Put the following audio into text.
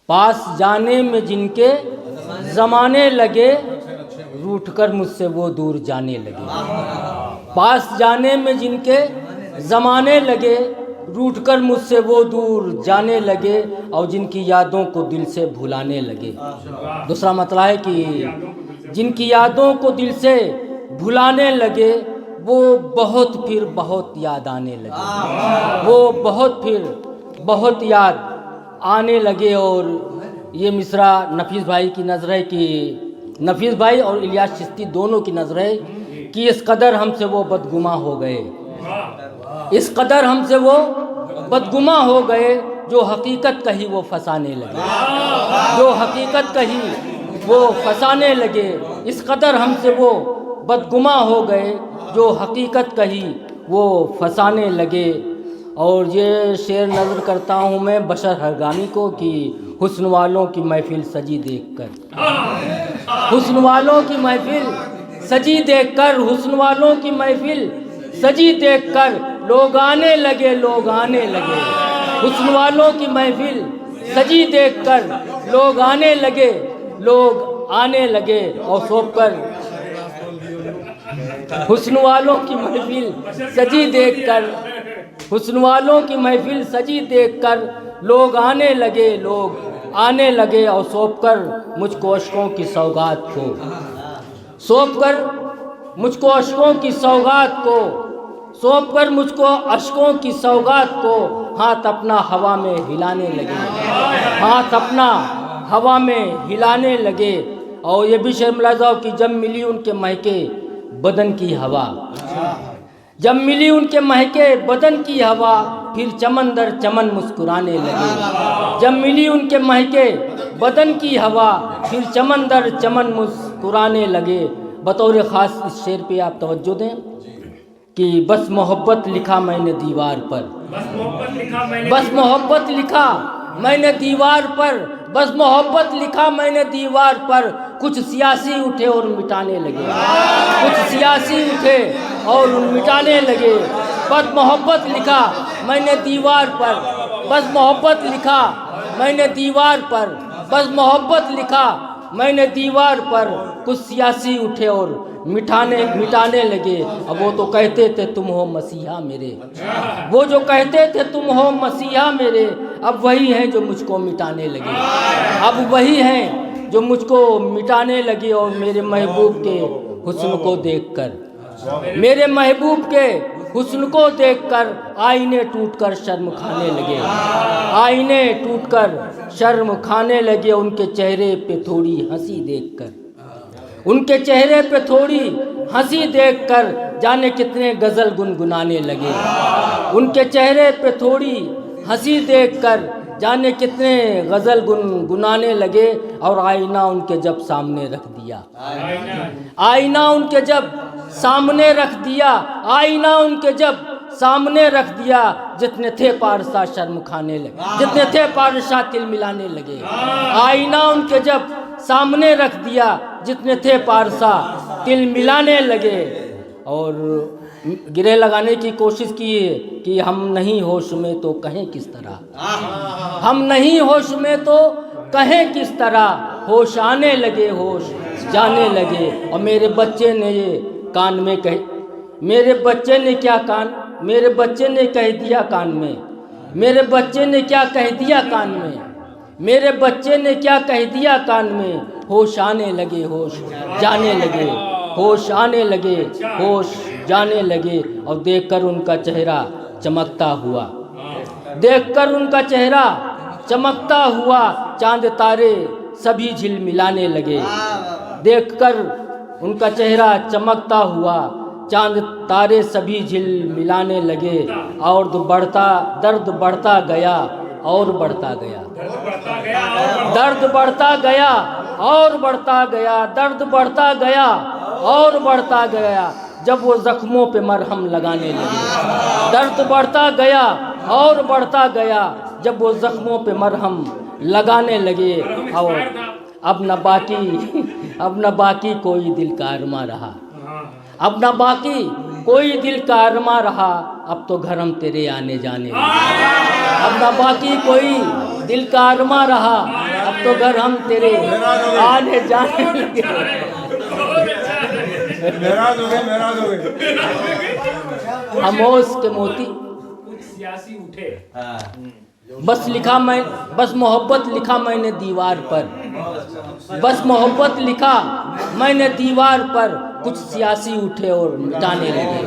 पास जाने में जिनके ज़माने लगे, रूठ कर मुझसे वो दूर जाने लगे। पास जाने में जिनके ज़माने लगे, रूठ कर मुझसे वो दूर जाने लगे, और जिनकी यादों को दिल से भुलाने लगे। दूसरा मतलब है कि जिनकी यादों को दिल से भुलाने लगे, वो बहुत फिर बहुत याद आने लगे। वो बहुत फिर बहुत याद आने लगे। और ये मिसरा नफीस भाई की नज़र है कि नफीस भाई और इलियास चिश्ती दोनों की नज़र है कि इस कदर हमसे वो बदगुमा हो गए, इस कदर हमसे वो बदगुमा हो गए, जो हकीकत कही वो फंसाने लगे, जो हकीकत कही वो फंसाने लगे। इस कदर हमसे वो बदगुमा हो गए, जो हकीकत कही वो फंसाने लगे। और ये शेर नज़र करता हूँ मैं बशर हरगामी को कि हुस्न वालों की महफिल सजी देखकर, हुस्न वालों की महफिल सजी देखकर, हुस्न वालों की महफिल सजी देखकर लोग आने लगे, लोग आने लगे। हुस्न वालों की महफिल सजी देखकर लोग आने लगे, लोग आने लगे। और सौंप कर हुस्न वालों की महफिल सजी देखकर, हुस्न वालों की महफिल सजी देखकर लोग आने लगे, लोग आने लगे। और सौंप कर मुझको अश्कों की सौगात को, सौंप कर मुझको अश्कों की सौगात को, सौंप कर मुझको अश्कों की सौगात को, हाथ अपना हवा में हिलाने लगे, हाथ अपना हवा में हिलाने लगे। और ये भी शर्मिला जाओ कि जब मिली उनके महके बदन की हवा, जब मिली उनके महके बदन की हवा, फिर चमन दर चमन मुस्कुराने लगे। जब मिली उनके महके बदन की हवा, फिर चमन दर चमन मुस्कुराने लगे। बतौर ख़ास इस शेर पे आप तवज्जो दें कि बस मोहब्बत लिखा मैंने दीवार पर, बस मोहब्बत लिखा मैंने दीवार पर, बस मोहब्बत लिखा मैंने दीवार पर। कुछ सियासी उठे और मिटाने लगे, कुछ सियासी उठे और मिटाने लगे। बस मोहब्बत लिखा मैंने दीवार पर, बस मोहब्बत लिखा मैंने दीवार पर, बस मोहब्बत लिखा मैंने दीवार पर। कुछ सियासी उठे और मिटाने लगे। अब वो तो कहते थे तुम हो मसीहा मेरे, वो जो कहते थे तुम हो मसीहा मेरे, अब वही हैं जो मुझको मिटाने लगे, अब वही हैं जो मुझको मिटाने लगे। और मेरे महबूब के हुस्न को देखकर, मेरे महबूब के हुस्न को देखकर आईने टूटकर शर्म खाने लगे, आईने टूटकर शर्म खाने लगे। उनके चेहरे पे थोड़ी हंसी देखकर, उनके चेहरे पे थोड़ी हंसी देखकर जाने कितने गज़ल गुनगुनाने लगे, उनके चेहरे पे थोड़ी हंसी देखकर जाने कितने गज़ल गुनगुनाने लगे। और आईना उनके जब सामने रख दिया, आईना उनके जब सामने रख दिया, आईना उनके जब सामने रख दिया, जितने थे पारसा शर्म खाने लगे, जितने थे पारसा तिल मिलाने लगे। आईना उनके जब सामने रख दिया, जितने थे पारसा तिल मिलाने लगे। और गिरे लगाने की कोशिश किए कि हम नहीं होश में तो कहें किस तरह, हम नहीं होश में तो कहें किस तरह। होश आने लगे, होश जाने लगे। और मेरे बच्चे ने ये कान में कह, मेरे बच्चे ने क्या कान, मेरे बच्चे ने कह दिया कान में, मेरे बच्चे ने क्या कह दिया कान में, मेरे बच्चे ने क्या कह दिया कान में। होश आने लगे, होश जाने लगे, होश आने लगे, होश जाने लगे। और देखकर उनका चेहरा चमकता हुआ, देखकर उनका चेहरा चमकता हुआ, चांद तारे सभी झिलमिलाने लगे। देखकर उनका चेहरा चमकता हुआ, चांद तारे सभी झिलमिलाने लगे। और दर्द बढ़ता गया और बढ़ता गया, दर्द बढ़ता गया और बढ़ता गया, दर्द बढ़ता गया और बढ़ता गया। जब वो जख्मों पे मरहम लगाने लगे, दर्द बढ़ता गया और बढ़ता गया, जब वो जख्मों पे मरहम लगाने लगे। और अब न बाकी कोई दिल का अरमा रहा, अब न बाकी कोई दिल का अरमा रहा। अब तो घर हम तेरे आने जाने लगे, अब न बाकी कोई दिल का अरमा रहा, अब तो घर हम तेरे आने जाने लगे। नाराज हो गए। खामोश के मोती कुछ सियासी उठे, बस मोहब्बत लिखा मैंने दीवार पर, बस मोहब्बत लिखा मैंने दीवार पर, कुछ सियासी उठे और मिटाने लगे।